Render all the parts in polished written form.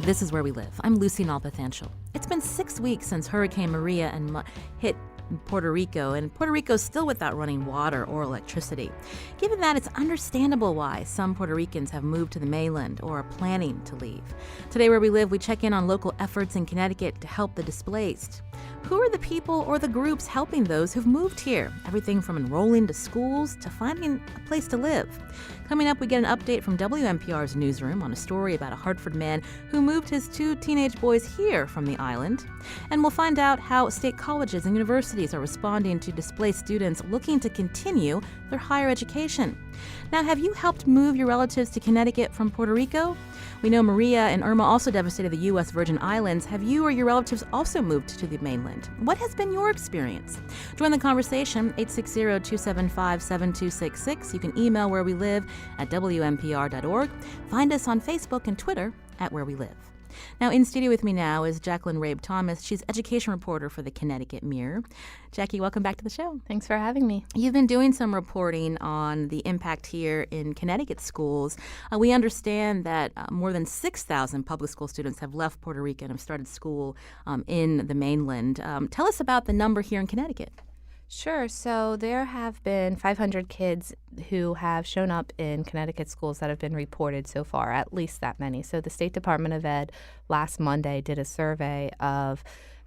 This is Where We Live. I'm Lucy Nalpathanchel. It's been 6 weeks since Hurricane Maria hit Puerto Rico, and Puerto Rico is still without running water or electricity. Given that, it's understandable why some Puerto Ricans have moved to the mainland or are planning to leave. Today, Where We Live, we check in on local efforts in Connecticut to help the displaced. Who are the people or the groups helping those who've moved here? Everything from enrolling to schools to finding a place to live. Coming up, we get an update from WNPR's newsroom on a story about a Hartford man who moved his 2 teenage boys here from the island. And we'll find out how state colleges and universities are responding to displaced students looking to continue their higher education. Now, have you helped move your relatives to Connecticut from Puerto Rico? We know Maria and Irma also devastated the U.S. Virgin Islands. Have you or your relatives also moved to the mainland? What has been your experience? Join the conversation, 860-275-7266. You can email Where We Live at WNPR.org. Find us on Facebook and Twitter at Where We Live. Now, in studio with me now is Jacqueline Rabe Thomas. She's education reporter for the Connecticut Mirror. Jackie, welcome back to the show. Thanks for having me. You've been doing some reporting on the impact here in Connecticut schools. We understand that more than 6,000 public school students have left Puerto Rico and have started school in the mainland. Tell us about the number here in Connecticut. Sure. So there have been 500 kids who have shown up in Connecticut schools that have been reported so far, at least that many. So the State Department of Ed last Monday did a survey of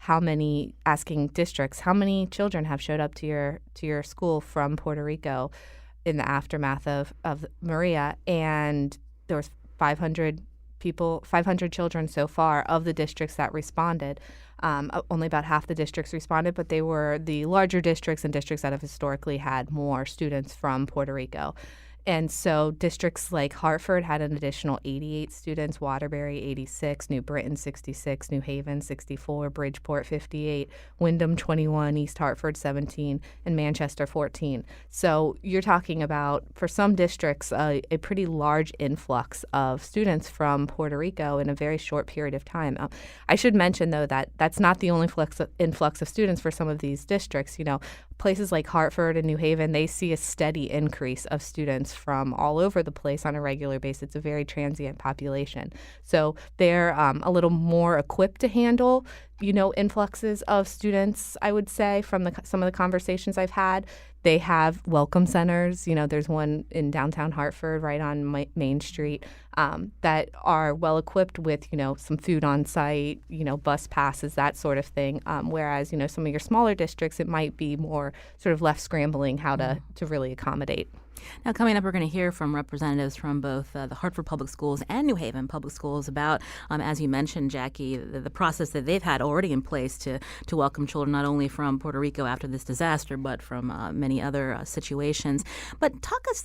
asking districts, how many children have showed up to your school from Puerto Rico in the aftermath of Maria. And there was 500 children so far of the districts that responded. Only about half the districts responded, but they were the larger districts and districts that have historically had more students from Puerto Rico. And so districts like Hartford had an additional 88 students, Waterbury 86, New Britain 66, New Haven 64, Bridgeport 58, Wyndham 21, East Hartford 17, and Manchester 14. So you're talking about, for some districts, a pretty large influx of students from Puerto Rico in a very short period of time. I should mention, though, that that's not the only influx of students for some of these districts. You know, places like Hartford and New Haven, they see a steady increase of students from all over the place on a regular basis. It's a very transient population. So they're a little more equipped to handle, influxes of students, I would say, from some of the conversations I've had. They have welcome centers. There's one in downtown Hartford right on Main Street that are well equipped with, some food on site, bus passes, that sort of thing. Whereas, some of your smaller districts, it might be more sort of left scrambling how to really accommodate. Now, coming up, we're going to hear from representatives from both the Hartford Public Schools and New Haven Public Schools about, as you mentioned, Jackie, the process that they've had already in place to welcome children not only from Puerto Rico after this disaster, but from many other situations. But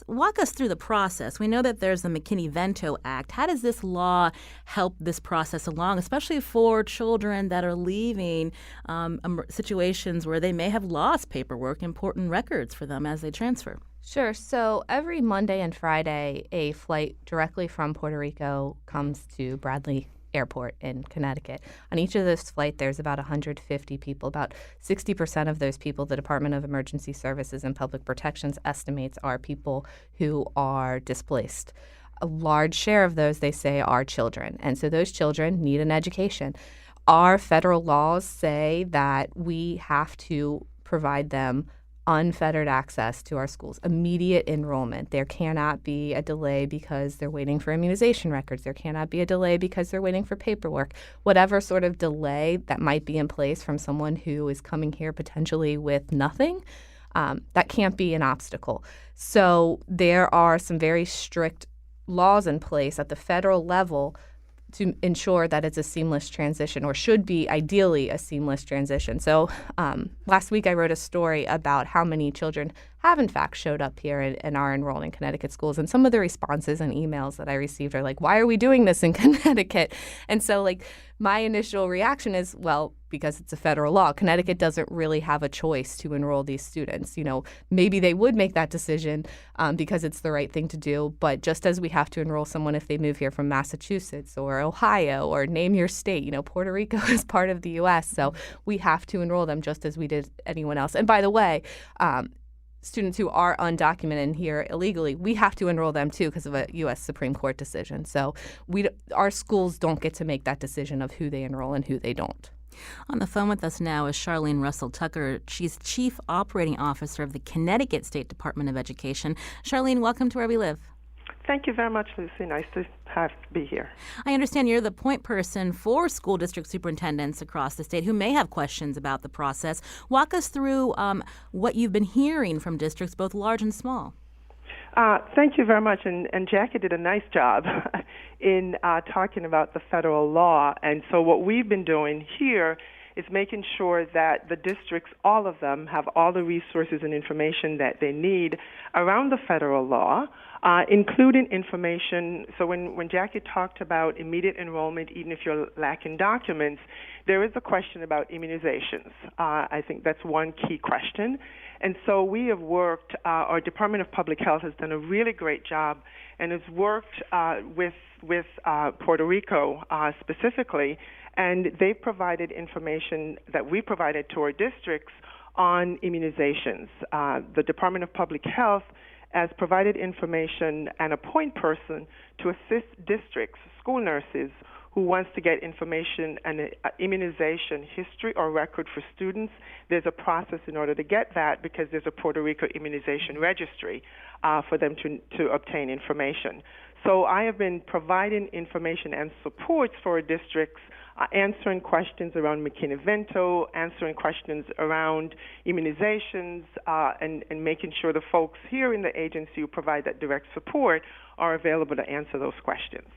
walk us through the process. We know that there's the McKinney-Vento Act. How does this law help this process along, especially for children that are leaving situations where they may have lost paperwork, important records for them as they transfer? Sure. So every Monday and Friday, a flight directly from Puerto Rico comes to Bradley Airport in Connecticut. On each of those flights, there's about 150 people. About 60% of those people, the Department of Emergency Services and Public Protections estimates, are people who are displaced. A large share of those, they say, are children. And so those children need an education. Our federal laws say that we have to provide them unfettered access to our schools, immediate enrollment. There cannot be a delay because they're waiting for immunization records. There cannot be a delay because they're waiting for paperwork. Whatever sort of delay that might be in place from someone who is coming here potentially with nothing, that can't be an obstacle. So there are some very strict laws in place at the federal level to ensure that it's a seamless transition, or should be ideally a seamless transition. So last week I wrote a story about how many children have in fact showed up here and are enrolled in Connecticut schools. And some of the responses and emails that I received are like, why are we doing this in Connecticut? And so my initial reaction is, well, because it's a federal law. Connecticut doesn't really have a choice to enroll these students. Maybe they would make that decision because it's the right thing to do. But just as we have to enroll someone if they move here from Massachusetts or Ohio or name your state, Puerto Rico is part of the U.S. So we have to enroll them just as we did anyone else. And by the way, students who are undocumented and here illegally, we have to enroll them too because of a U.S. Supreme Court decision. So our schools don't get to make that decision of who they enroll and who they don't. On the phone with us now is Charlene Russell Tucker. She's Chief Operating Officer of the Connecticut State Department of Education. Charlene, welcome to Where We Live. Thank you very much, Lucy. Nice to be here. I understand you're the point person for school district superintendents across the state who may have questions about the process. Walk us through what you've been hearing from districts, both large and small. Thank you very much. And Jackie did a nice job in talking about the federal law. And so what we've been doing here is making sure that the districts, all of them, have all the resources and information that they need around the federal law, including information. So when Jackie talked about immediate enrollment, even if you're lacking documents, there is a question about immunizations. I think that's one key question. And so we have worked, our Department of Public Health has done a really great job and has worked with Puerto Rico specifically, and they've provided information that we provided to our districts on immunizations. The Department of Public Health has provided information and a point person to assist districts, school nurses, who wants to get information and immunization history or record for students. There's a process in order to get that because there's a Puerto Rico immunization registry for them to obtain information. So I have been providing information and supports for districts, answering questions around McKinney-Vento, answering questions around immunizations, and making sure the folks here in the agency who provide that direct support are available to answer those questions.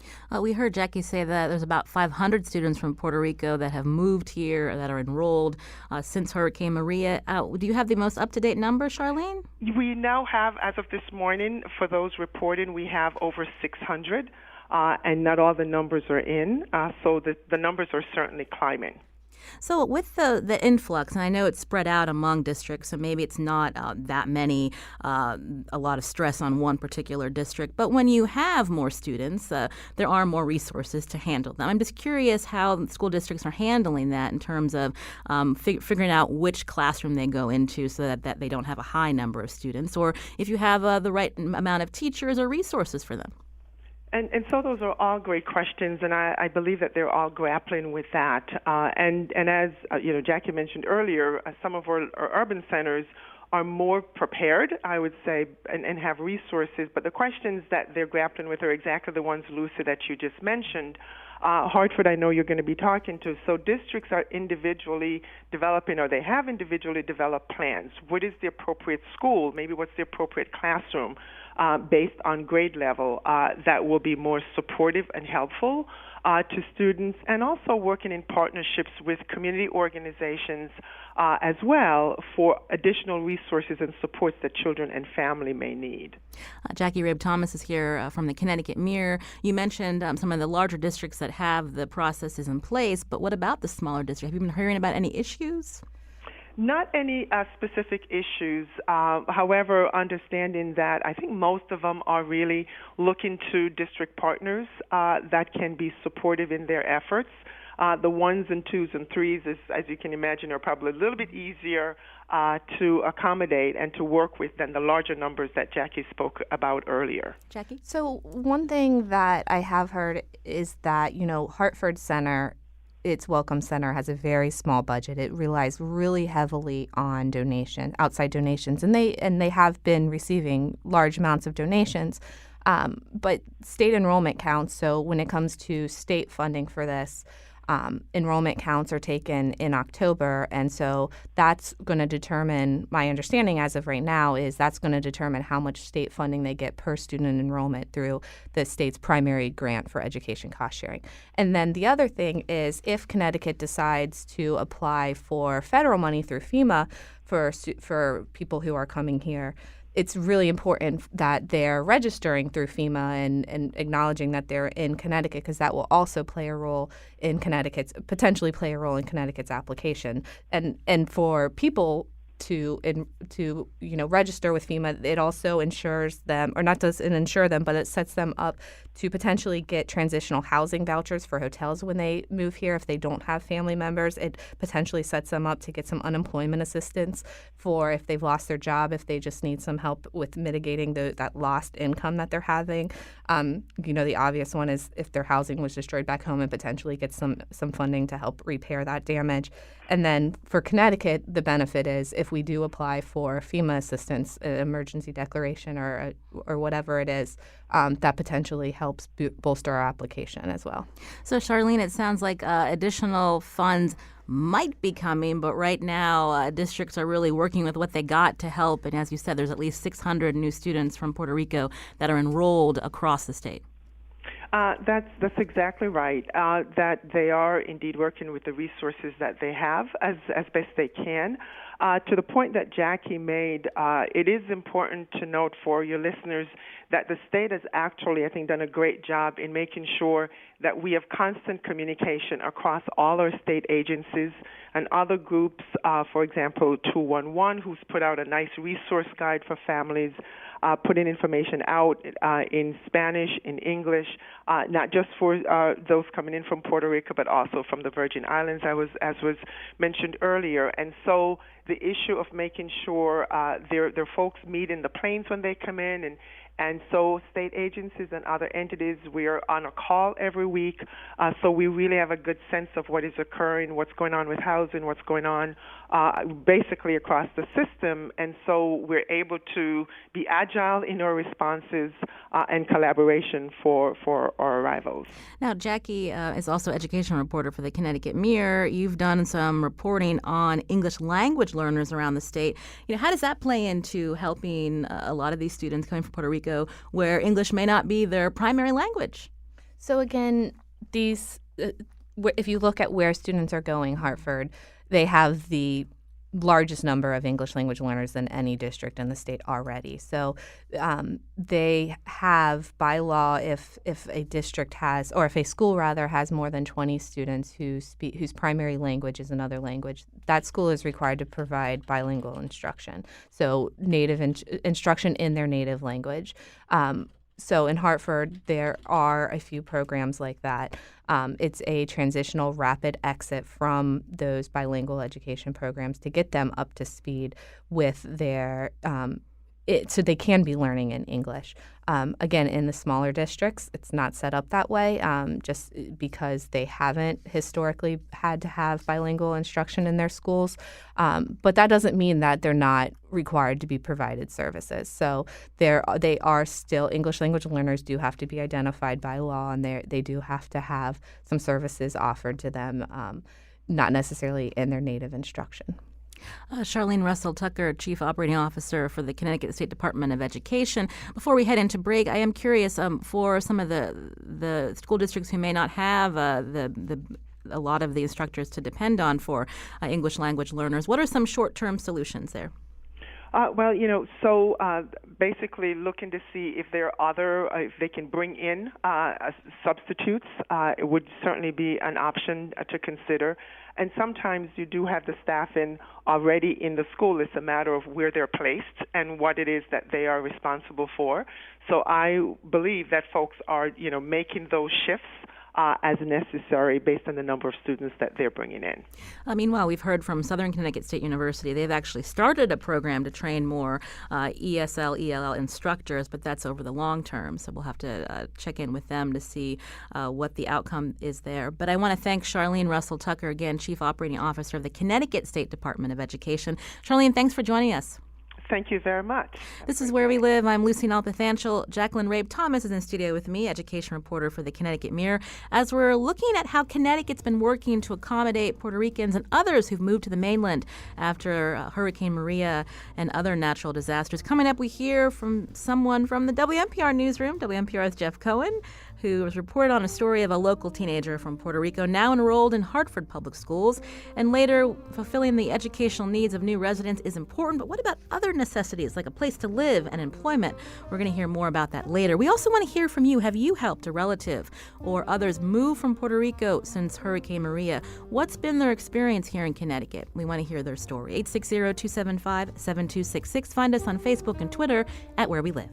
We heard Jackie say that there's about 500 students from Puerto Rico that have moved here or that are enrolled since Hurricane Maria. Do you have the most up-to-date number, Charlene? We now have, as of this morning, for those reporting, we have over 600. And not all the numbers are in, so the numbers are certainly climbing. So with the influx, and I know it's spread out among districts, so maybe it's not that many, a lot of stress on one particular district, but when you have more students, there are more resources to handle them. I'm just curious how school districts are handling that in terms of figuring out which classroom they go into so that they don't have a high number of students, or if you have the right amount of teachers or resources for them. And so those are all great questions, and I believe that they're all grappling with that. And as Jackie mentioned earlier, some of our urban centers are more prepared, I would say, and have resources. But the questions that they're grappling with are exactly the ones, Lucy, that you just mentioned. Hartford, I know you're going to be talking to. So districts are individually developing, or they have individually developed plans. What is the appropriate school? Maybe what's the appropriate classroom based on grade level that will be more supportive and helpful to students, and also working in partnerships with community organizations as well for additional resources and supports that children and family may need. Jackie Rabe Thomas is here from the Connecticut Mirror. You mentioned some of the larger districts that have the processes in place, but what about the smaller districts? Have you been hearing about any issues? Not any specific issues. However, understanding that I think most of them are really looking to district partners that can be supportive in their efforts. The ones and twos and threes, as you can imagine, are probably a little bit easier to accommodate and to work with than the larger numbers that Jackie spoke about earlier. Jackie? So one thing that I have heard is that, Hartford Center, its Welcome Center, has a very small budget. It relies really heavily on outside donations, and they have been receiving large amounts of donations. But state enrollment counts, so when it comes to state funding for this, enrollment counts are taken in October, and so that's going to determine, my understanding as of right now is that's going to determine how much state funding they get per student enrollment through the state's primary grant for education cost sharing. And then the other thing is if Connecticut decides to apply for federal money through FEMA for people who are coming here, it's really important that they're registering through FEMA and acknowledging that they're in Connecticut, because that will also potentially play a role in Connecticut's application. And for people to register with FEMA. It also insures them, or not doesn't insure them, but it sets them up to potentially get transitional housing vouchers for hotels when they move here if they don't have family members. It potentially sets them up to get some unemployment assistance for if they've lost their job, if they just need some help with mitigating that lost income that they're having. The obvious one is if their housing was destroyed back home and potentially get some funding to help repair that damage. And then for Connecticut, the benefit is if we do apply for FEMA assistance, an emergency declaration or whatever it is, that potentially helps bolster our application as well. So, Charlene, it sounds like additional funds might be coming, but right now districts are really working with what they got to help. And as you said, there's at least 600 new students from Puerto Rico that are enrolled across the state. That's exactly right. That they are indeed working with the resources that they have as best they can. To the point that Jackie made, it is important to note for your listeners that the state has actually, I think, done a great job in making sure that we have constant communication across all our state agencies and other groups. For example, 211, who's put out a nice resource guide for families, putting information out in Spanish, in English, not just for those coming in from Puerto Rico, but also from the Virgin Islands, as was mentioned earlier. And so the issue of making sure their folks meet in the planes when they come in, and so state agencies and other entities, we are on a call every week, so we really have a good sense of what is occurring, what's going on with housing, what's going on basically across the system, and so we're able to be agile in our responses and collaboration for our arrivals. Now, Jackie is also education reporter for the Connecticut Mirror. You've done some reporting on English language learners around the state. How does that play into helping a lot of these students coming from Puerto Rico where English may not be their primary language? So again, if you look at where students are going, Hartford, they have the largest number of English language learners than any district in the state already. So they have, by law, if a district has, or if a school rather has more than 20 students whose primary language is another language, that school is required to provide bilingual instruction. So native instruction in their native language. So in Hartford, there are a few programs like that. It's a transitional rapid exit from those bilingual education programs to get them up to speed with their so they can be learning in English. Again, in the smaller districts, it's not set up that way just because they haven't historically had to have bilingual instruction in their schools. But that doesn't mean that they're not required to be provided services. So they are still, English language learners do have to be identified by law, and they do have to have some services offered to them, not necessarily in their native instruction. Charlene Russell Tucker, Chief Operating Officer for the Connecticut State Department of Education. Before we head into break, I am curious for some of the school districts who may not have a lot of the instructors to depend on for English language learners. What are some short-term solutions there? Basically looking to see if there are if they can bring in substitutes, it would certainly be an option to consider. And sometimes you do have the staff already in the school. It's a matter of where they're placed and what it is that they are responsible for. So I believe that folks are, making those shifts as necessary based on the number of students that they're bringing in. Meanwhile, we've heard from Southern Connecticut State University. They've actually started a program to train more ESL, ELL instructors, but that's over the long term. So we'll have to check in with them to see what the outcome is there. But I want to thank Charlene Russell Tucker, again, Chief Operating Officer of the Connecticut State Department of Education. Charlene, thanks for joining us. Thank you very much. This is Where We Live. I'm Lucy Nalpathanchel. Jacqueline Rabe Thomas is in studio with me, education reporter for the Connecticut Mirror, as we're looking at how Connecticut's been working to accommodate Puerto Ricans and others who've moved to the mainland after Hurricane Maria and other natural disasters. Coming up, we hear from someone from the WNPR newsroom, WNPR's Jeff Cohen, who was reported on a story of a local teenager from Puerto Rico now enrolled in Hartford public schools. And later, fulfilling the educational needs of new residents is important, but what about other necessities like a place to live and employment? We're going to hear more about that later. We also want to hear from you. Have you helped a relative or others move from Puerto Rico since Hurricane Maria? What's been their experience here in Connecticut? We want to hear their story. 860-275-7266. Find us on Facebook and Twitter at Where We Live.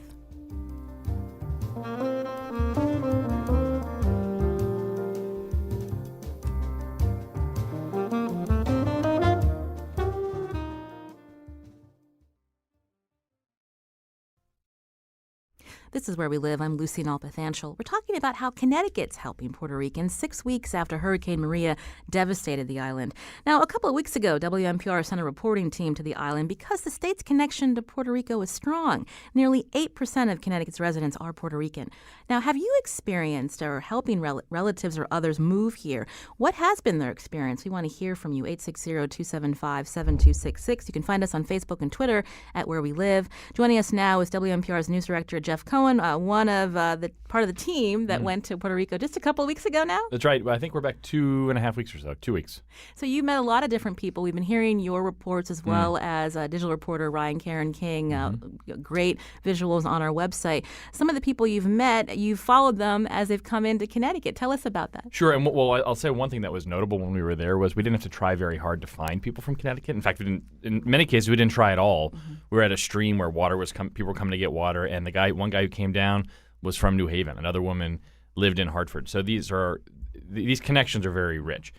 This is Where We Live. I'm Lucy Nalpathanchel. We're talking about how Connecticut's helping Puerto Ricans 6 weeks after Hurricane Maria devastated the island. Now, a couple of weeks ago, WNPR sent a reporting team to the island because the state's connection to Puerto Rico is strong. Nearly 8% of Connecticut's residents are Puerto Rican. Now, have you experienced or helping relatives or others move here? What has been their experience? We want to hear from you. 860-275-7266. You can find us on Facebook and Twitter at Where We Live. Joining us now is WNPR's news director, Jeff Cohen, one of the part of the team that went to Puerto Rico just a couple of weeks ago now. That's right. I think we're back 2.5 weeks or so, 2 weeks. So you met a lot of different people. We've been hearing your reports as well as digital reporter Ryan Karen King. Great visuals on our website. Some of the people you've met, you've followed them as they've come into Connecticut. Tell us about that. Sure. And well, I'll say one thing that was notable when we were there was we didn't have to try very hard to find people from Connecticut. In fact, in many cases, we didn't try at all. We were at a stream where water was people were coming to get water, and one guy who came down was from New Haven. Another woman lived in Hartford. So these connections are very rich.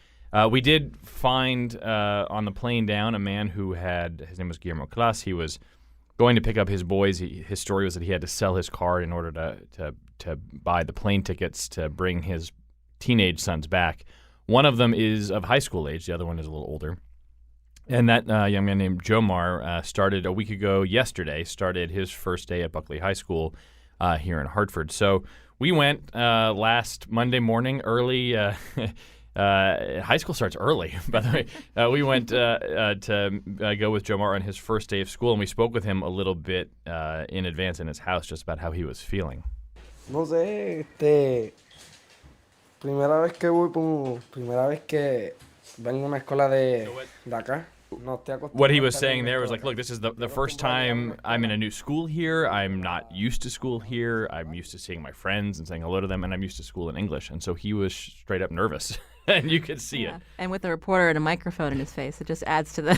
We did find on the plane down a man who his name was Guillermo Clas. He was going to pick up his boys. His story was that he had to sell his car in order to buy the plane tickets to bring his teenage sons back. One of them is of high school age. The other one is a little older. And that young man named Jomar started a week ago yesterday, started his first day at Buckley High School here in Hartford. So we went last Monday morning early. High school starts early, by the way. We went to go with Jomar on his first day of school, and we spoke with him a little bit in advance in his house just about how he was feeling. No sé, primera vez que vengo a una escuela de acá. What he was saying there was like, look, this is the first time I'm in a new school here. I'm not used to school here. I'm used to seeing my friends and saying hello to them, and I'm used to school in English. And so he was straight up nervous, and you could see it. And with a reporter and a microphone in his face, it just adds to the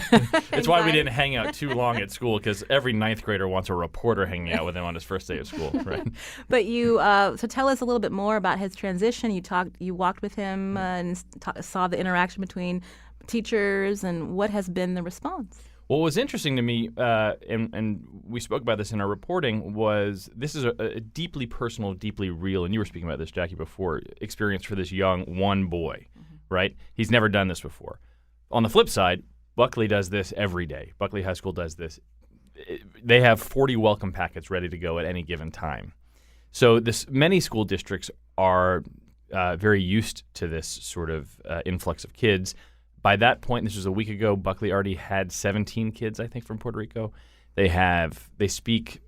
It's why we didn't hang out too long at school, because every ninth grader wants a reporter hanging out with him on his first day of school, right? But so tell us a little bit more about his transition. You walked with him and saw the interaction between teachers, and what has been the response? What was interesting to me, and we spoke about this in our reporting, was this is a deeply personal, deeply real, and you were speaking about this, Jackie, before, experience for this young one boy, right? He's never done this before. On the flip side, Buckley does this every day. Buckley High School does this. They have 40 welcome packets ready to go at any given time. So many school districts are very used to this sort of influx of kids. By that point, this was a week ago, Buckley already had 17 kids, I think, from Puerto Rico. They speak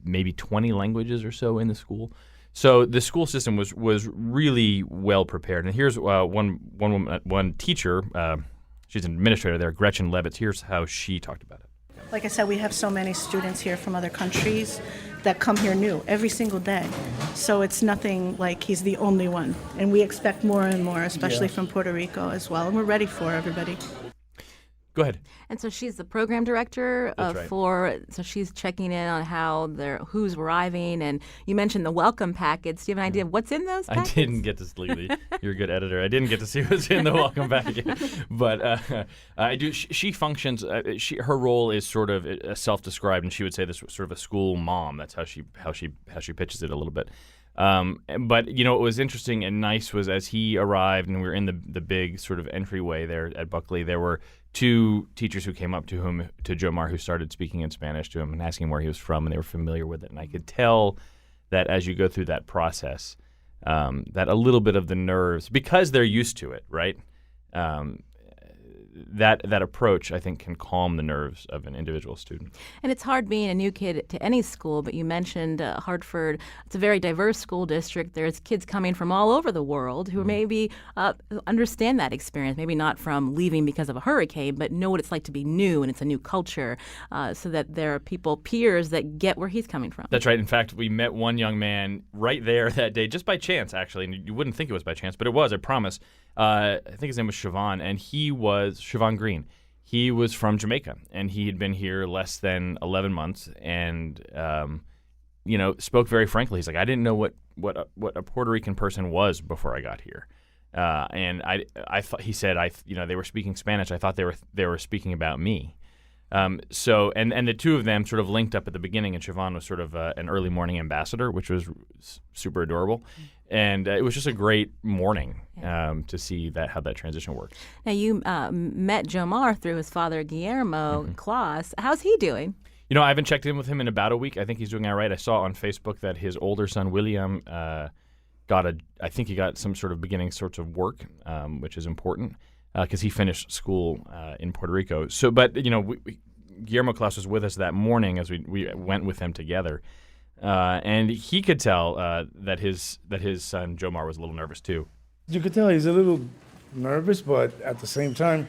maybe 20 languages or so in the school. So the school system was really well prepared. And here's one teacher, she's an administrator there, Gretchen Levitz. Here's how she talked about it. Like I said, we have so many students here from other countries that come here new every single day. So it's nothing like he's the only one. And we expect more and more, especially from Puerto Rico as well. And we're ready for everybody. Go ahead. And so she's the program director so she's checking in on who's arriving. And you mentioned the welcome packets. Do you have an idea of what's in those packets? I didn't get to see. You're a good editor. I didn't get to see what's in the welcome packet, but I do. She functions. Her role is sort of self-described, and she would say this was sort of a school mom. That's how she pitches it a little bit. But what was interesting and nice was as he arrived and we were in the big sort of entryway there at Buckley, there were two teachers who came up to Jomar, who started speaking in Spanish to him and asking where he was from, and they were familiar with it. And I could tell that as you go through that process, that a little bit of the nerves, because they're used to it, right? that approach, I think, can calm the nerves of an individual student. And it's hard being a new kid to any school, but you mentioned Hartford. It's a very diverse school district. There's kids coming from all over the world who maybe understand that experience, maybe not from leaving because of a hurricane, but know what it's like to be new and it's a new culture, so that there are peers that get where he's coming from. That's right. In fact, we met one young man right there that day, just by chance, actually. And you wouldn't think it was by chance, but it was, I promise. I think his name was Siobhan, and he was Siobhan Green. He was from Jamaica, and he had been here less than 11 months, and spoke very frankly. He's like, I didn't know what a Puerto Rican person was before I got here, and I thought, he said, they were speaking Spanish. I thought they were speaking about me. So the two of them sort of linked up at the beginning, and Siobhan was sort of an early morning ambassador, which was super adorable. And it was just a great morning to see how that transition worked. Now, you met Jomar through his father, Guillermo Claus. How's he doing? I haven't checked in with him in about a week. I think he's doing all right. I saw on Facebook that his older son, William, I think he got some sort of beginning sorts of work, which is important because he finished school in Puerto Rico. So, but, Guillermo Claus was with us that morning as we went with him together. And he could tell that his son Jomar was a little nervous too. You could tell he's a little nervous, but at the same time,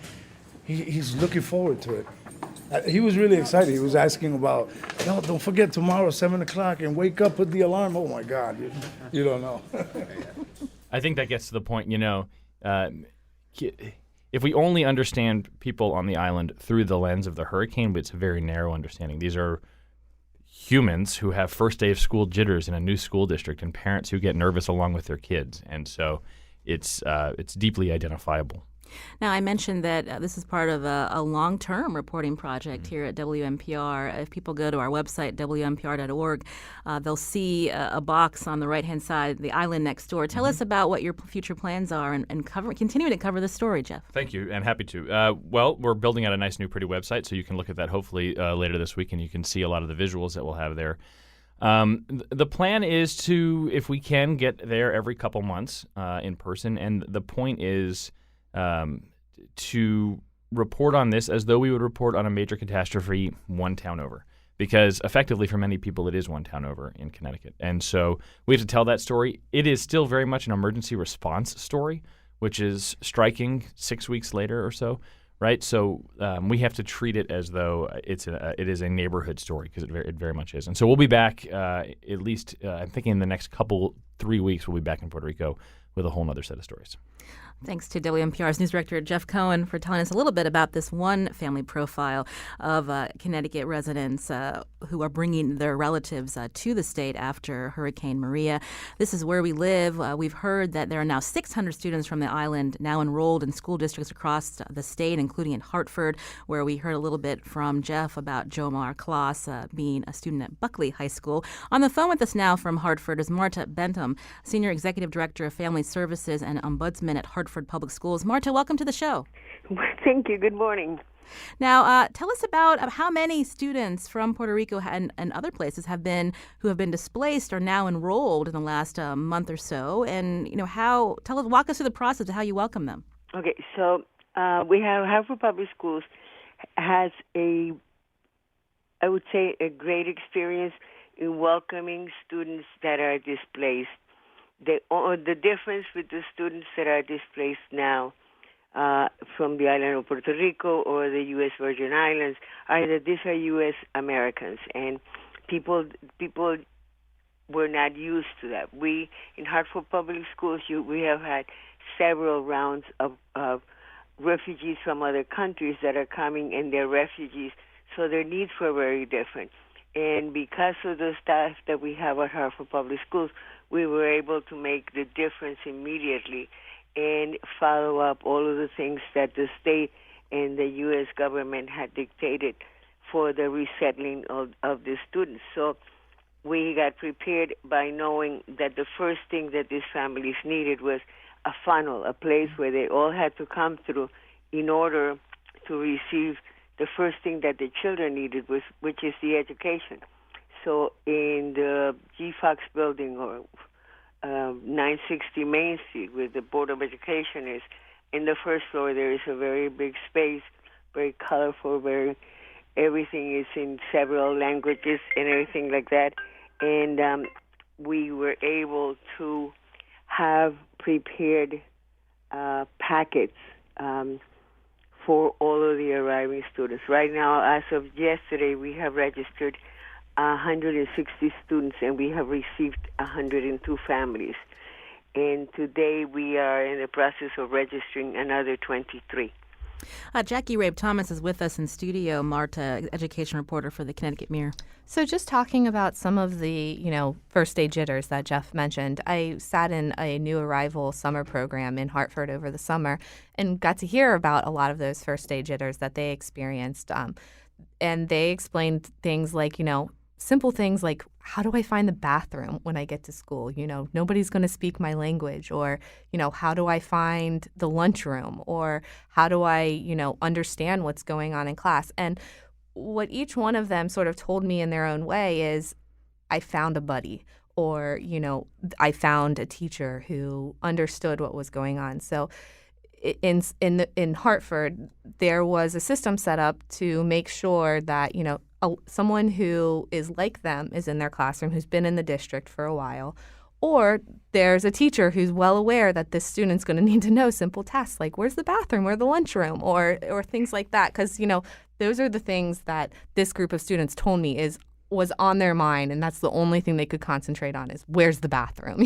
he's looking forward to it. He was really excited. He was asking about, no, don't forget tomorrow 7:00 and wake up, put the alarm. Oh my God, you don't know. I think that gets to the point. If we only understand people on the island through the lens of the hurricane, but it's a very narrow understanding. These are humans who have first day of school jitters in a new school district, and parents who get nervous along with their kids, and so it's deeply identifiable. Now, I mentioned that this is part of a long-term reporting project here at WNPR. If people go to our website, WNPR.org, they'll see a box on the right-hand side, the island next door. Tell us about what your future plans are and continue to cover this story, Jeff. Thank you, and happy to. Well, we're building out a nice new pretty website, so you can look at that hopefully later this week, and you can see a lot of the visuals that we'll have there. The plan is to, if we can, get there every couple months in person, and the point is to report on this as though we would report on a major catastrophe one town over. Because effectively for many people it is one town over in Connecticut. And so we have to tell that story. It is still very much an emergency response story, which is striking 6 weeks later or so, right? So we have to treat it as though it is a neighborhood story, because it very much is. And so we'll be back at least, I'm thinking in the next 3 weeks, we'll be back in Puerto Rico with a whole other set of stories. Thanks to WNPR's news director, Jeff Cohen, for telling us a little bit about this one family profile of Connecticut residents who are bringing their relatives to the state after Hurricane Maria. This is where we live. We've heard that there are now 600 students from the island now enrolled in school districts across the state, including in Hartford, where we heard a little bit from Jeff about Jomar Claus being a student at Buckley High School. On the phone with us now from Hartford is Marta Bentham, Senior Executive Director of Family Services and Ombudsman at Hartford Public Schools. Marta, welcome to the show. Thank you. Good morning. Now, tell us about how many students from Puerto Rico and other places who have been displaced are now enrolled in the last month or so, and walk us through the process of how you welcome them. Okay, so we have Hartford Public Schools has I would say, a great experience in welcoming students that are displaced. The difference with the students that are displaced now from the island of Puerto Rico or the U.S. Virgin Islands are that these are U.S. Americans, and people were not used to that. We, in Hartford Public Schools, we have had several rounds of refugees from other countries that are coming, and they're refugees, so their needs were very different. And because of the staff that we have at Hartford Public Schools, we were able to make the difference immediately and follow up all of the things that the state and the U.S. government had dictated for the resettling of the students. So we got prepared by knowing that the first thing that these families needed was a funnel, a place where they all had to come through in order to receive the first thing that the children needed, which is the education. So in the GFOX building or 960 Main Street, where the Board of Education is, in the first floor there is a very big space, very colorful, very everything is in several languages and everything like that. And we were able to have prepared packets for all of the arriving students. Right now, as of yesterday, we have registered 160 students, and we have received 102 families. And today, we are in the process of registering another 23. Jackie Rabe Thomas is with us in studio. Marta, education reporter for the Connecticut Mirror. So just talking about some of the, first day jitters that Jeff mentioned, I sat in a new arrival summer program in Hartford over the summer and got to hear about a lot of those first day jitters that they experienced. And they explained things like, simple things like, how do I find the bathroom when I get to school? Nobody's going to speak my language. Or, how do I find the lunchroom? Or how do I, understand what's going on in class? And what each one of them sort of told me in their own way is, I found a buddy, or, I found a teacher who understood what was going on. So in Hartford, there was a system set up to make sure that, someone who is like them is in their classroom, who's been in the district for a while, or there's a teacher who's well aware that this student's going to need to know simple tasks like where's the bathroom or the lunchroom or things like that. Because, those are the things that this group of students told me was on their mind, and that's the only thing they could concentrate on is where's the bathroom,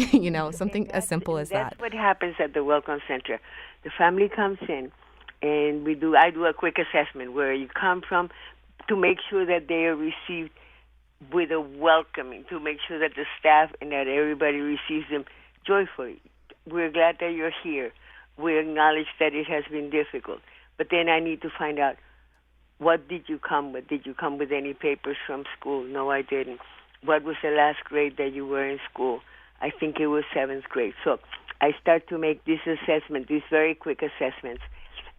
something as simple as that. That's what happens at the Welcome Center. The family comes in, and I do a quick assessment where you come from to make sure that they are received with a welcoming, to make sure that the staff and that everybody receives them joyfully. We're glad that you're here. We acknowledge that it has been difficult. But then I need to find out, what did you come with? Did you come with any papers from school? No, I didn't. What was the last grade that you were in school? I think it was 7th grade. So I start to make this assessment, these very quick assessments,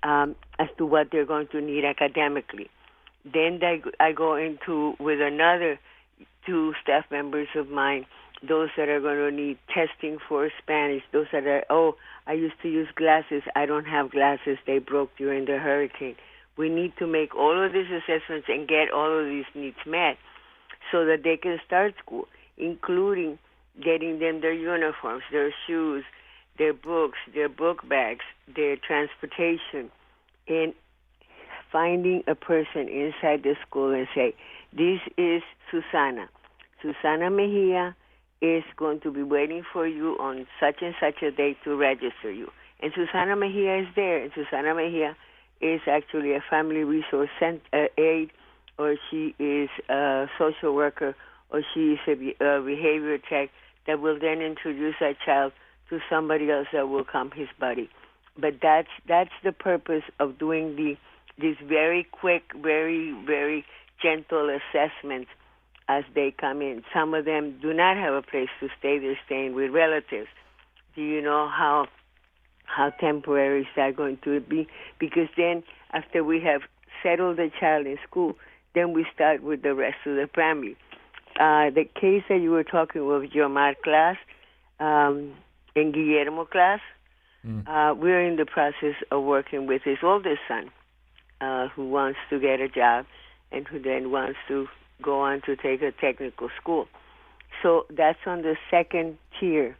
as to what they're going to need academically. Then I go into, with another 2 staff members of mine, those that are going to need testing for Spanish, those that are, I used to use glasses. I don't have glasses. They broke during the hurricane. We need to make all of these assessments and get all of these needs met so that they can start school, including getting them their uniforms, their shoes, their books, their book bags, their transportation, and finding a person inside the school and say, this is Susana. Susana Mejia is going to be waiting for you on such and such a day to register you. And Susana Mejia is there, and Susana Mejia is actually a family resource aide, or she is a social worker, or she is a behavior tech that will then introduce that child to somebody else that will become his buddy. But that's the purpose of doing these very quick, very, very gentle assessments as they come in. Some of them do not have a place to stay. They're staying with relatives. Do you know how temporary is that going to be? Because then after we have settled the child in school, then we start with the rest of the family. The case that you were talking with Yomar class and Guillermo class, we're in the process of working with his oldest son who wants to get a job and who then wants to go on to take a technical school. So that's on the second tier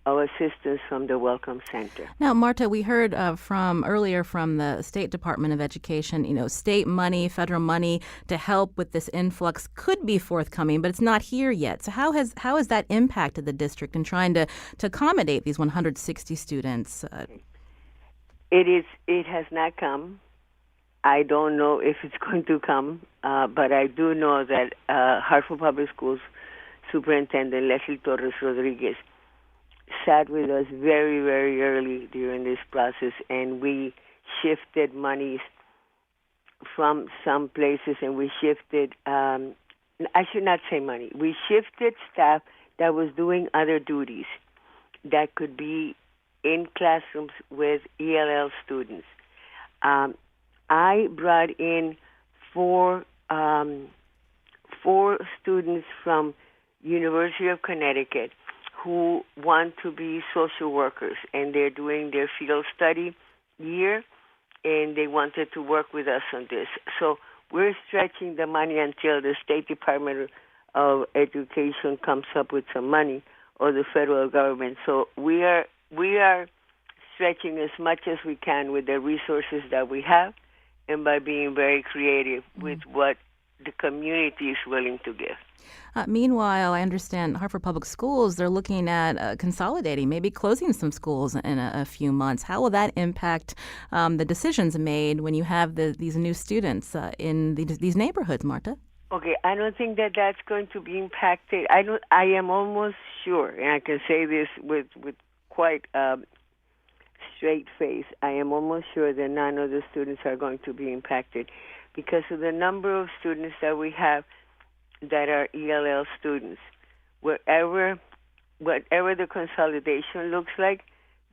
of assistance from the Welcome Center. Now, Marta, we heard earlier from the State Department of Education, state money, federal money to help with this influx could be forthcoming, but it's not here yet. So how has that impacted the district in trying to accommodate these 160 students? It has not come. I don't know if it's going to come, but I do know that Hartford Public Schools Superintendent Leslie Torres Rodriguez sat with us very, very early during this process, and we shifted monies from some places, and we shifted, I should not say money, we shifted staff that was doing other duties that could be in classrooms with ELL students. I brought in four students from University of Connecticut who want to be social workers, and they're doing their field study year, and they wanted to work with us on this. So we're stretching the money until the State Department of Education comes up with some money, or the federal government. So we are stretching as much as we can with the resources that we have, and by being very creative with what the community is willing to give. Meanwhile, I understand Hartford Public Schools, they're looking at consolidating, maybe closing some schools in a few months. How will that impact the decisions made when you have these new students in these neighborhoods, Marta? Okay, I don't think that that's going to be impacted. I am almost sure, and I can say this with quite straight face, I am almost sure that none of the students are going to be impacted because of the number of students that we have that are ELL students. Whatever the consolidation looks like,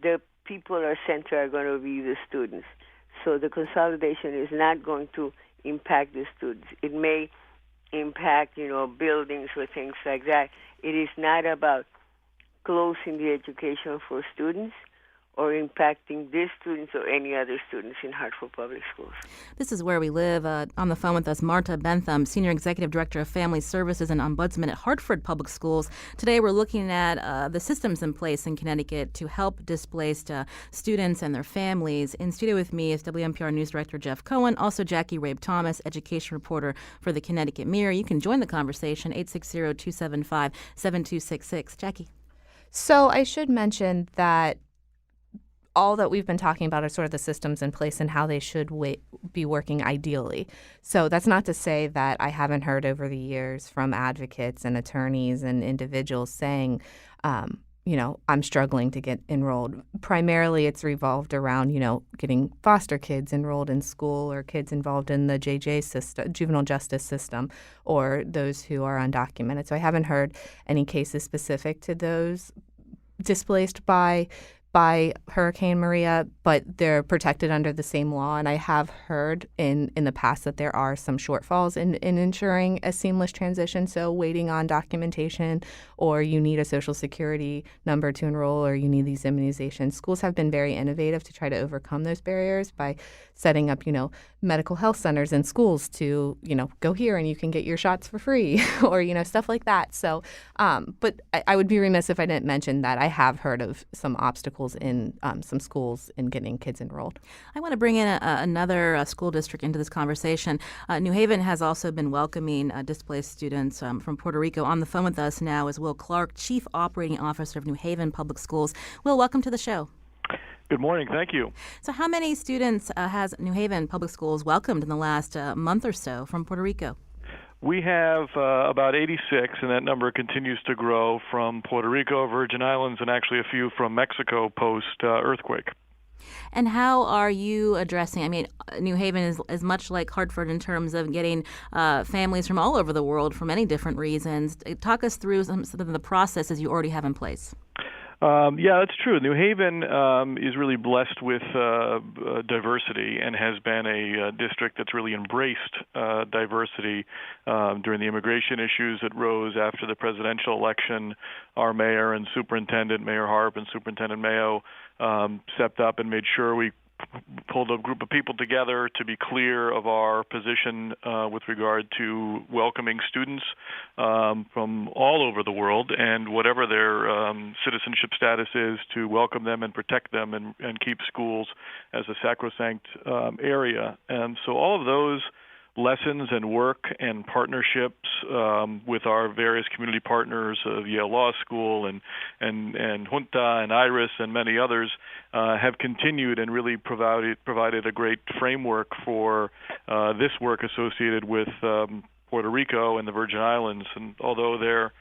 the people are center are going to be the students. So the consolidation is not going to impact the students. It may impact, buildings or things like that. It is not about closing the education for students or impacting these students or any other students in Hartford Public Schools. This is Where We Live. On the phone with us, Marta Bentham, Senior Executive Director of Family Services and Ombudsman at Hartford Public Schools. Today we're looking at the systems in place in Connecticut to help displaced students and their families. In studio with me is WNPR News Director Jeff Cohen, also Jackie Rabe Thomas, education reporter for the Connecticut Mirror. You can join the conversation, 860-275-7266. Jackie. So I should mention that all that we've been talking about are sort of the systems in place and how they should be working ideally. So that's not to say that I haven't heard over the years from advocates and attorneys and individuals saying, I'm struggling to get enrolled. Primarily, it's revolved around, getting foster kids enrolled in school or kids involved in the JJ system, juvenile justice system, or those who are undocumented. So I haven't heard any cases specific to those displaced by Hurricane Maria, but they're protected under the same law. And I have heard in the past that there are some shortfalls in ensuring a seamless transition. So waiting on documentation, or you need a Social Security number to enroll, or you need these immunizations. Schools have been very innovative to try to overcome those barriers by setting up, medical health centers in schools to, go here and you can get your shots for free or, stuff like that. So, but I would be remiss if I didn't mention that I have heard of some obstacles in some schools in getting kids enrolled. I want to bring in another school district into this conversation. New Haven has also been welcoming displaced students from Puerto Rico. On the phone with us now is Will Clark, Chief Operating Officer of New Haven Public Schools. Will, welcome to the show. Good morning. Thank you. So how many students has New Haven Public Schools welcomed in the last month or so from Puerto Rico? We have about 86, and that number continues to grow from Puerto Rico, Virgin Islands, and actually a few from Mexico post-earthquake. And how are you addressing, New Haven is much like Hartford in terms of getting families from all over the world for many different reasons. Talk us through some of the processes you already have in place. Yeah, that's true. New Haven is really blessed with diversity and has been a district that's really embraced diversity during the immigration issues that rose after the presidential election. Our mayor and superintendent, Mayor Harp and Superintendent Mayo, stepped up and made sure we pulled a group of people together to be clear of our position with regard to welcoming students from all over the world and whatever their citizenship status is, to welcome them and protect them and keep schools as a sacrosanct area. And so all of those lessons and work and partnerships with our various community partners of Yale Law School and Junta and Iris and many others have continued and really provided a great framework for this work associated with Puerto Rico and the Virgin Islands. And although they're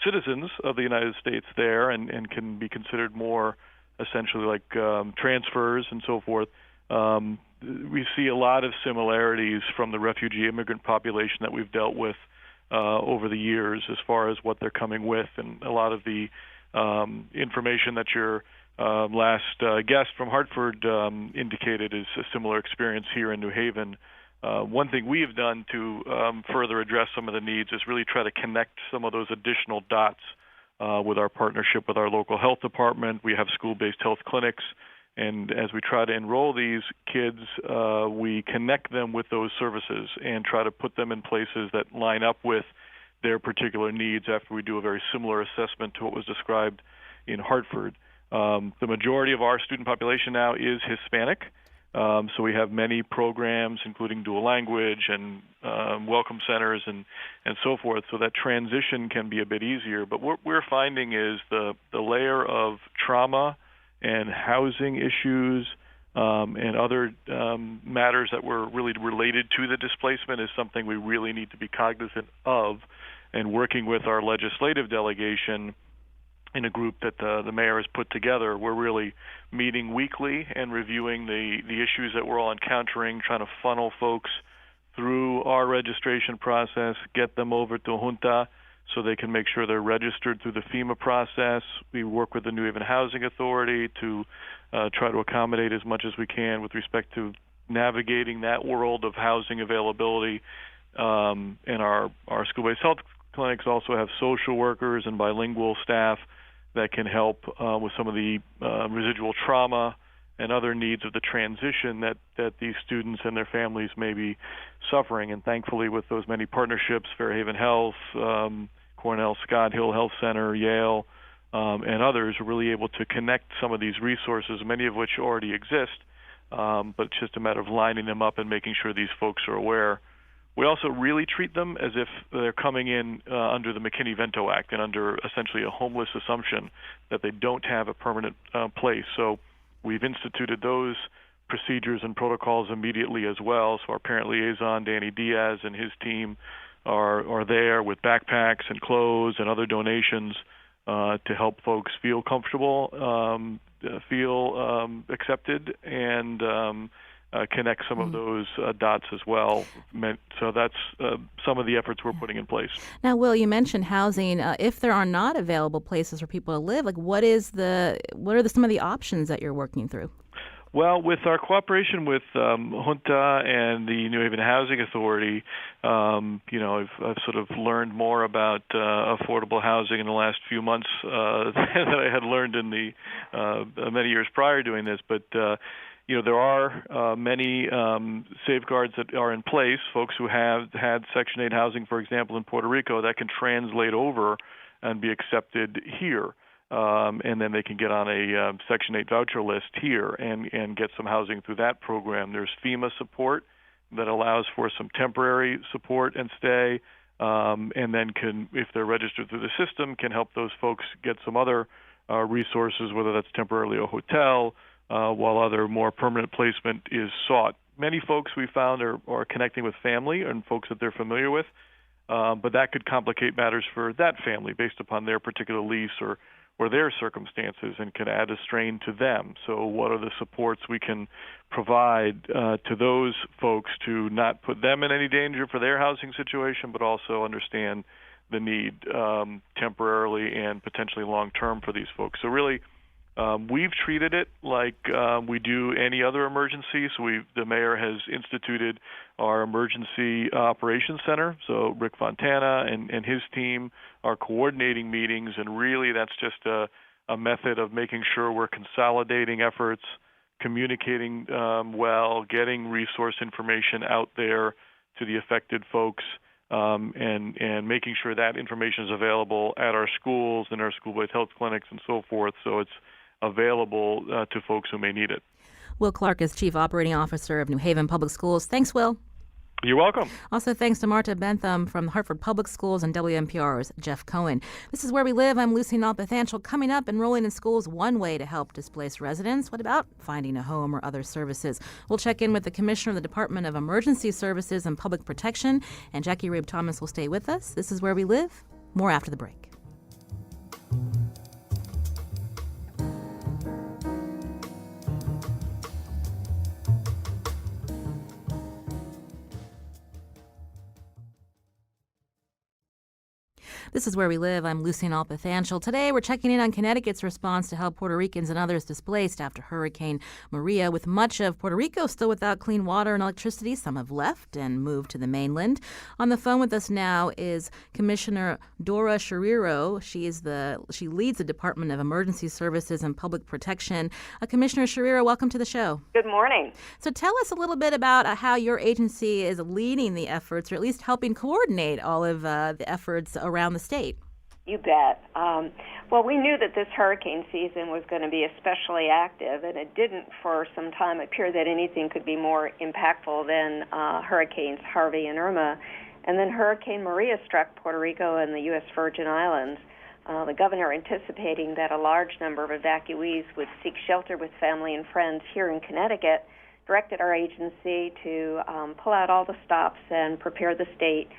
citizens of the United States there and can be considered more essentially like transfers and so forth, we see a lot of similarities from the refugee immigrant population that we've dealt with over the years as far as what they're coming with. And a lot of the information that your last guest from Hartford indicated is a similar experience here in New Haven. One thing we have done to further address some of the needs is really try to connect some of those additional dots with our partnership with our local health department. We have school-based health clinics And as we try to enroll these kids, we connect them with those services and try to put them in places that line up with their particular needs after we do a very similar assessment to what was described in Hartford. The majority of our student population now is Hispanic, so we have many programs, including dual language and welcome centers and so forth, so that transition can be a bit easier. But what we're finding is the layer of trauma and housing issues and other matters that were really related to the displacement is something we really need to be cognizant of, and working with our legislative delegation in a group that the mayor has put together. We're really meeting weekly and reviewing the issues that we're all encountering, trying to funnel folks through our registration process, get them over to Junta so they can make sure they're registered through the FEMA process. We work with the New Haven Housing Authority to try to accommodate as much as we can with respect to navigating that world of housing availability. And our school-based health clinics also have social workers and bilingual staff that can help with some of the residual trauma and other needs of the transition that these students and their families may be suffering. And thankfully, with those many partnerships, Fairhaven Health, Cornell Scott Hill Health Center, Yale, and others, are really able to connect some of these resources, many of which already exist, but it's just a matter of lining them up and making sure these folks are aware. We also really treat them as if they're coming in under the McKinney-Vento Act and under essentially a homeless assumption that they don't have a permanent place. So we've instituted those procedures and protocols immediately as well. So our parent liaison, Danny Diaz, and his team are there with backpacks and clothes and other donations to help folks feel comfortable, feel accepted, and connect some of those dots as well. So that's some of the efforts we're putting in place. Now, Will, you mentioned housing. If there are not available places for people to live, like what are some of the options that you're working through? Well, with our cooperation with Junta and the New Haven Housing Authority, I've sort of learned more about affordable housing in the last few months than I had learned in the many years prior doing this. But there are many safeguards that are in place. Folks who have had Section 8 housing, for example, in Puerto Rico, that can translate over and be accepted here. And then they can get on a Section 8 voucher list here and get some housing through that program. There's FEMA support that allows for some temporary support and stay, and then if they're registered through the system, can help those folks get some other resources, whether that's temporarily a hotel, while other more permanent placement is sought. Many folks we found are connecting with family and folks that they're familiar with, but that could complicate matters for that family based upon their particular lease or their circumstances, and can add a strain to them. So what are the supports we can provide to those folks to not put them in any danger for their housing situation, but also understand the need temporarily and potentially long-term for these folks. So really, we've treated it like we do any other emergency. So the mayor has instituted our emergency operations center. So Rick Fontana and his team are coordinating meetings, and really that's just a method of making sure we're consolidating efforts, communicating well, getting resource information out there to the affected folks, and making sure that information is available at our schools and our school-based health clinics and so forth, so it's available to folks who may need it. Will Clark is Chief Operating Officer of New Haven Public Schools. Thanks, Will. You're welcome. Also, thanks to Marta Bentham from Hartford Public Schools and WNPR's Jeff Cohen. This is Where We Live. I'm Lucy Nalpathanchel. Coming up, enrolling in schools one way to help displaced residents. What about finding a home or other services? We'll check in with the Commissioner of the Department of Emergency Services and Public Protection, and Jackie Rabe Thomas will stay with us. This is Where We Live. More after the break. This is Where We Live. I'm Lucine Alpathanchel. Today, we're checking in on Connecticut's response to help Puerto Ricans and others displaced after Hurricane Maria. With much of Puerto Rico still without clean water and electricity, some have left and moved to the mainland. On the phone with us now is Commissioner Dora Shariro. She leads the Department of Emergency Services and Public Protection. Commissioner Shariro, welcome to the show. Good morning. So tell us a little bit about how your agency is leading the efforts, or at least helping coordinate all of the efforts around the state. You bet. Well, we knew that this hurricane season was going to be especially active, and it didn't for some time appear that anything could be more impactful than Hurricanes Harvey and Irma. And then Hurricane Maria struck Puerto Rico and the U.S. Virgin Islands. The governor, anticipating that a large number of evacuees would seek shelter with family and friends here in Connecticut, directed our agency to pull out all the stops and prepare the state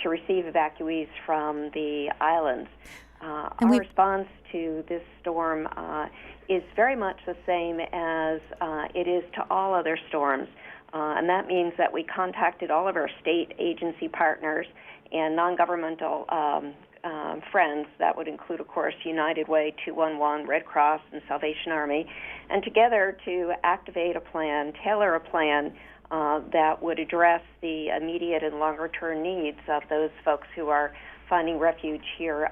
to receive evacuees from the islands. Our response to this storm is very much the same as it is to all other storms, and that means that we contacted all of our state agency partners and non-governmental friends. That would include, of course, United Way, 211, Red Cross, and Salvation Army, and together to activate a plan, tailor a plan that would address the immediate and longer-term needs of those folks who are finding refuge here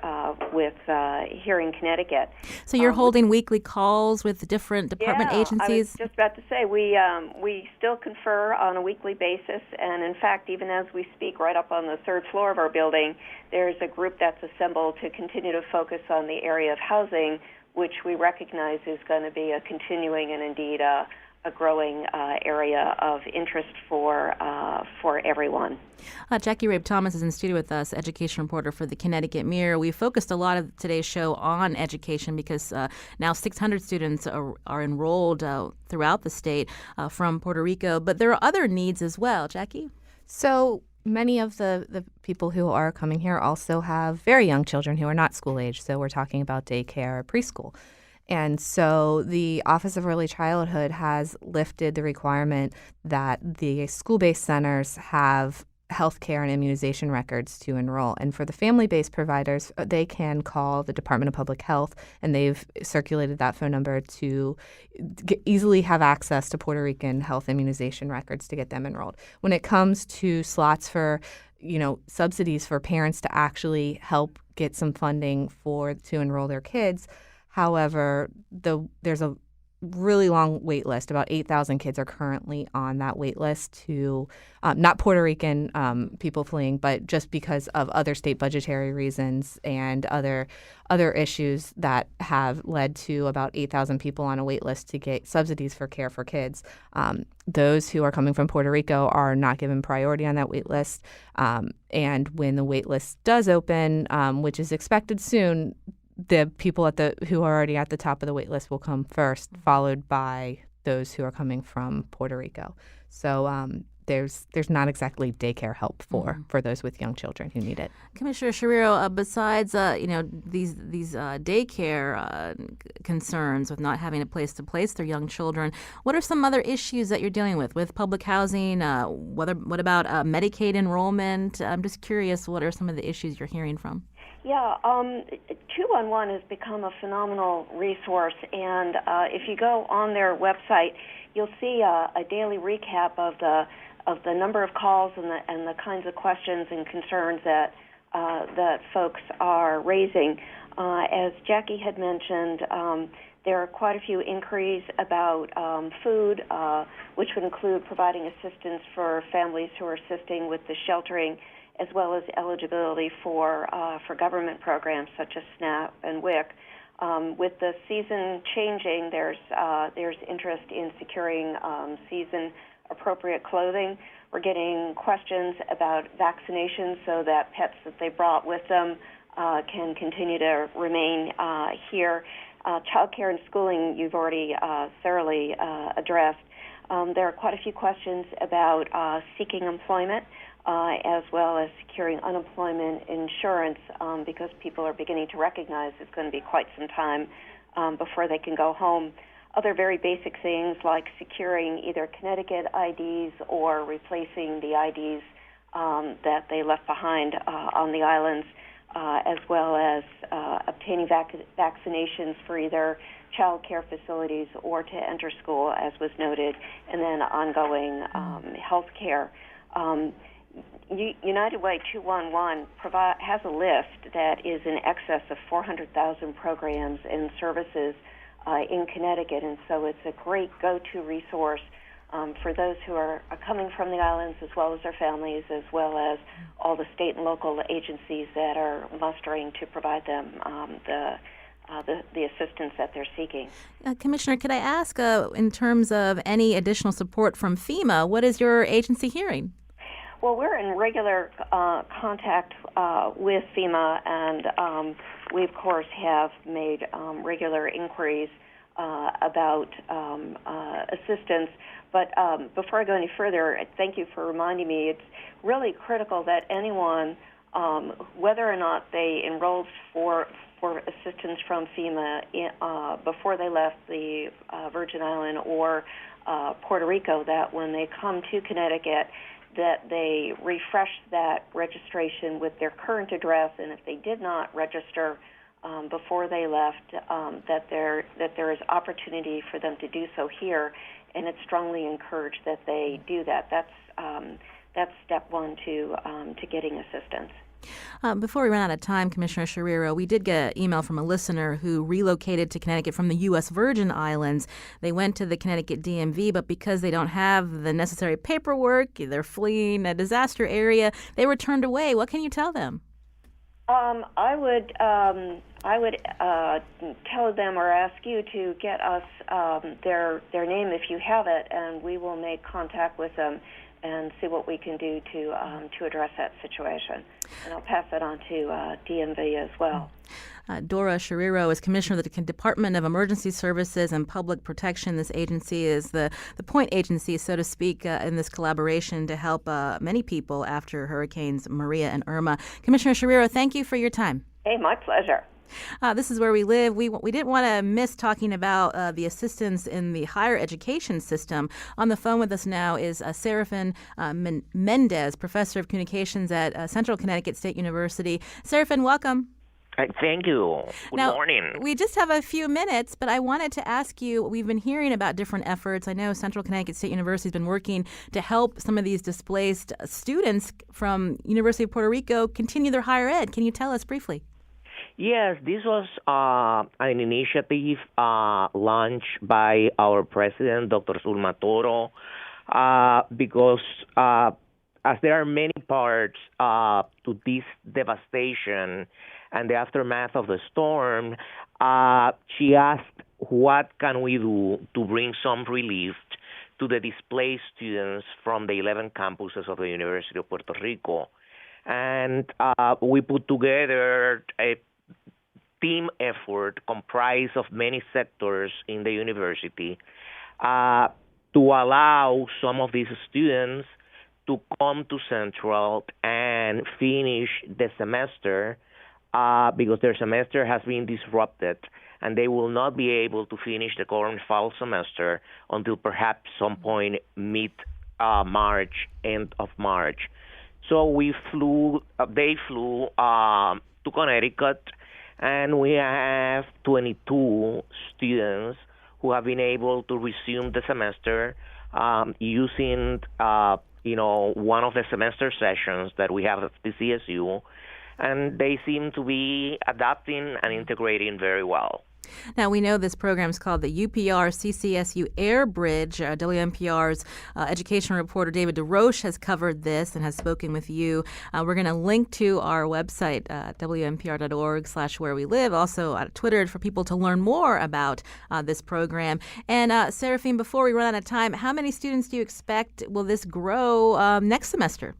here in Connecticut. So you're holding weekly calls with different department agencies? I was just about to say, we still confer on a weekly basis, and in fact, even as we speak, right up on the third floor of our building, there's a group that's assembled to continue to focus on the area of housing, which we recognize is going to be a continuing and indeed a growing area of interest for everyone. Jackie Rabe Thomas is in studio with us, education reporter for the Connecticut Mirror. We focused a lot of today's show on education because now 600 students are enrolled throughout the state from Puerto Rico, but there are other needs as well. Jackie? So many of the people who are coming here also have very young children who are not school age. So we're talking about daycare or preschool. And so the Office of Early Childhood has lifted the requirement that the school-based centers have health care and immunization records to enroll. And for the family-based providers, they can call the Department of Public Health, and they've circulated that phone number to easily have access to Puerto Rican health immunization records to get them enrolled. When it comes to slots for subsidies for parents to actually help get some funding to enroll their kids, however, there's a really long wait list. About 8,000 kids are currently on that wait list to not Puerto Rican people fleeing, but just because of other state budgetary reasons and other issues that have led to about 8,000 people on a wait list to get subsidies for care for kids. Those who are coming from Puerto Rico are not given priority on that wait list. And when the wait list does open, which is expected soon, the people who are already at the top of the wait list will come first, followed by those who are coming from Puerto Rico. So there's not exactly daycare help for those with young children who need it. Commissioner Shariro, besides these daycare concerns with not having a place to place their young children, what are some other issues that you're dealing with public housing? What about Medicaid enrollment? I'm just curious, what are some of the issues you're hearing from? Yeah, 211 has become a phenomenal resource, and if you go on their website, you'll see a daily recap of the number of calls and the kinds of questions and concerns that folks are raising. As Jackie had mentioned, there are quite a few inquiries about food, which would include providing assistance for families who are assisting with the sheltering, as well as eligibility for government programs such as SNAP and WIC. With the season changing, there's interest in securing season-appropriate clothing. We're getting questions about vaccinations so that pets that they brought with them can continue to remain here. Child care and schooling you've already thoroughly addressed. There are quite a few questions about seeking employment, as well as securing unemployment insurance, because people are beginning to recognize it's going to be quite some time before they can go home. Other very basic things like securing either Connecticut IDs or replacing the IDs that they left behind on the islands. as well as obtaining vaccinations for either child care facilities or to enter school, as was noted, and then ongoing health care. United Way 211 has a list that is in excess of 400,000 programs and services in Connecticut, and so it's a great go-to resource for those who are coming from the islands, as well as their families, as well as all the state and local agencies that are mustering to provide them the assistance that they're seeking. Commissioner, could I ask, in terms of any additional support from FEMA, what is your agency hearing? Well, we're in regular contact with FEMA, and we, of course, have made regular inquiries about assistance. But before I go any further, thank you for reminding me. It's really critical that anyone, whether or not they enrolled for assistance from FEMA before they left the Virgin Island or Puerto Rico, that when they come to Connecticut, that they refresh that registration with their current address, and if they did not register before they left, that there is opportunity for them to do so here, and it's strongly encouraged that they do that. That's step one to getting assistance. Before we run out of time, Commissioner Sciarrero, we did get an email from a listener who relocated to Connecticut from the U.S. Virgin Islands. They went to the Connecticut DMV, but because they don't have the necessary paperwork, they're fleeing a disaster area, they were turned away. What can you tell them? I would tell them or ask you to get us their name if you have it, and we will make contact with them and see what we can do to address that situation. And I'll pass that on to DMV as well. Dora Sciarrero is Commissioner of the Department of Emergency Services and Public Protection. This agency is the point agency, so to speak, in this collaboration to help many people after Hurricanes Maria and Irma. Commissioner Sciarrero, thank you for your time. Hey, my pleasure. This is where we live. We didn't want to miss talking about the assistance in the higher education system. On the phone with us now is Serafin Mendez, Professor of Communications at Central Connecticut State University. Serafin, welcome. Thank you. Good morning. We just have a few minutes, but I wanted to ask you, we've been hearing about different efforts. I know Central Connecticut State University has been working to help some of these displaced students from University of Puerto Rico continue their higher ed. Can you tell us briefly? Yes, this was an initiative launched by our president, Dr. Zulma Toro, because as there are many parts to this devastation and the aftermath of the storm, she asked, what can we do to bring some relief to the displaced students from the 11 campuses of the University of Puerto Rico? And we put together a team effort comprised of many sectors in the university to allow some of these students to come to Central and finish the semester because their semester has been disrupted and they will not be able to finish the current fall semester until perhaps some point mid-March, end of March. So they flew to Connecticut, and we have 22 students who have been able to resume the semester using, one of the semester sessions that we have at the CSU, and they seem to be adapting and integrating very well. Now, we know this program is called the UPR CCSU Air Bridge. WNPR's education reporter David DeRoche has covered this and has spoken with you. We're going to link to our website, WNPR.org/where we live, also on Twitter for people to learn more about this program. And Serafin, before we run out of time, how many students do you expect will this grow next semester?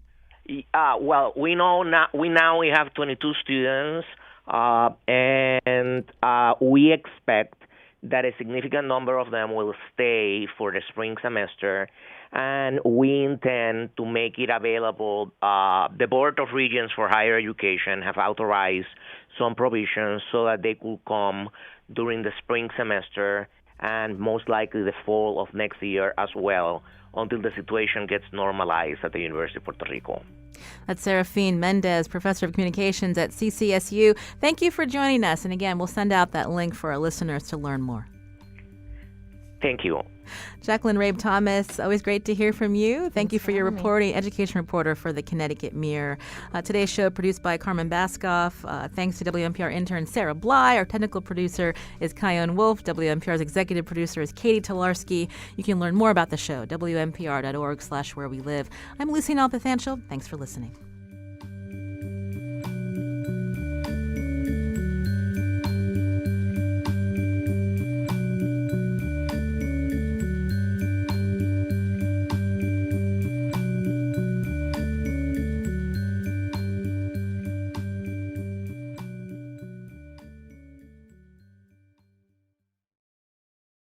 Well, we have 22 students. And we expect that a significant number of them will stay for the spring semester, and we intend to make it available. The Board of Regents for Higher Education have authorized some provisions so that they could come during the spring semester and most likely the fall of next year as well, until the situation gets normalized at the University of Puerto Rico. That's Serafine Mendez, Professor of Communications at CCSU. Thank you for joining us. And again, we'll send out that link for our listeners to learn more. Thank you. Jacqueline Rabe Thomas, always great to hear from you. Thank you for your reporting, education reporter for the Connecticut Mirror. Today's show produced by Carmen Baskoff. Thanks to WNPR intern Sarah Bly. Our technical producer is Kyone Wolf. WNPR's executive producer is Katie Tolarski. You can learn more about the show, WNPR.org/where we live. I'm Lucy Nalpathanchel. Thanks for listening.